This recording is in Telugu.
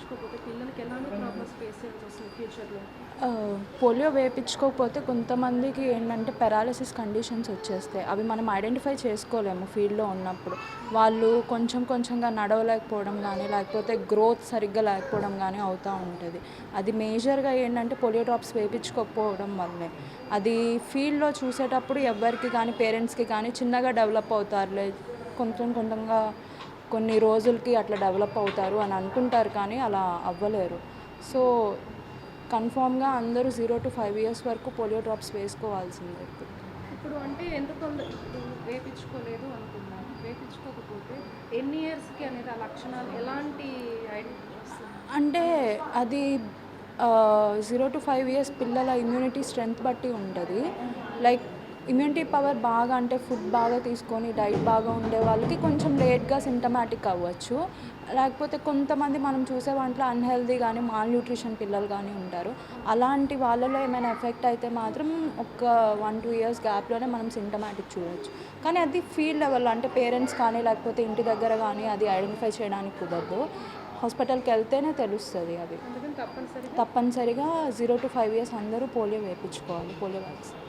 వేయించుకోకపోతే పిల్లలకి ఎలాంటి ప్రాబ్లమ్స్ ఫేస్ చేయాల్సి వస్తుంది ఫ్యూచర్‌లో? పోలియో వేయించుకోకపోతే కొంతమందికి ఏంటంటే పారాలిసిస్ కండిషన్స్ వచ్చేస్తాయి. అవి మనం ఐడెంటిఫై చేసుకోలేము ఫీల్డ్‌లో ఉన్నప్పుడు. వాళ్ళు కొంచెం కొంచెంగా నడవలేకపోవడం గానీ, లేకపోతే గ్రోత్ సరిగ్గా లేకపోవడం గానీ అవుతా ఉంటది. అది మేజర్‌గా ఏంటంటే పోలియో డ్రాప్స్ వేయించుకోకపోవడం వల్లే. అది ఫీల్డ్‌లో చూసేటప్పుడు ఎవ్వరికి కానీ పేరెంట్స్‌కి కానీ చిన్నగా డెవలప్ అవుతారులే, కొంచెం కొంచెంగా కొన్ని రోజులకి అట్లా డెవలప్ అవుతారు అని అనుకుంటారు, కానీ అలా అవ్వలేరు. సో కన్ఫామ్‌గా అందరూ 0-5 ఇయర్స్ వరకు పోలియో డ్రాప్స్ వేసుకోవాల్సిందే ఇప్పుడు. ఇప్పుడు అంటే ఎందుకు ఇప్పుడు వేపించుకోలేదు అనుకున్నారు. వేపించుకోకపోతే ఎన్ని ఇయర్స్‌కి అనేది ఆ లక్షణాలు ఎలాంటి ఐడెంటిటీ వస్తుంది? అంటే అది 0-5 ఇయర్స్ పిల్లల ఇమ్యూనిటీ స్ట్రెంత్ బట్టి ఉంటది. లైక్ ఇమ్యూనిటీ పవర్ బాగా అంటే ఫుడ్ బాగా తీసుకొని డైట్ బాగా ఉండే వాళ్ళకి కొంచెం లేట్‌గా సింప్టమాటిక్ అవ్వచ్చు. లేకపోతే కొంతమంది మనం చూసే దాంట్లో అన్‌హెల్తీ గానీ, మాల్ న్యూట్రిషన్ పిల్లలు గానీ ఉంటారు. అలాంటి వాళ్ళలో ఏమైనా ఎఫెక్ట్ అయితే మాత్రం ఒక 1-2 ఇయర్స్ గ్యాప్‌లోనే మనం సింప్టమాటిక్ చూడొచ్చు. కానీ అది ఫీల్డ్ లెవెల్‌లో అంటే పేరెంట్స్ కానీ, లేకపోతే ఇంటి దగ్గర గానీ అది ఐడెంటిఫై చేయడానికి కుదరదు. హాస్పిటల్‌కెళ్తేనే తెలుస్తది అది. అందుకని తప్పనిసరిగా తప్పనిసరిగా 0-5 ఇయర్స్ అందరూ పోలియో వేయించుకోవాలి, పోలియో వ్యాక్సిన్.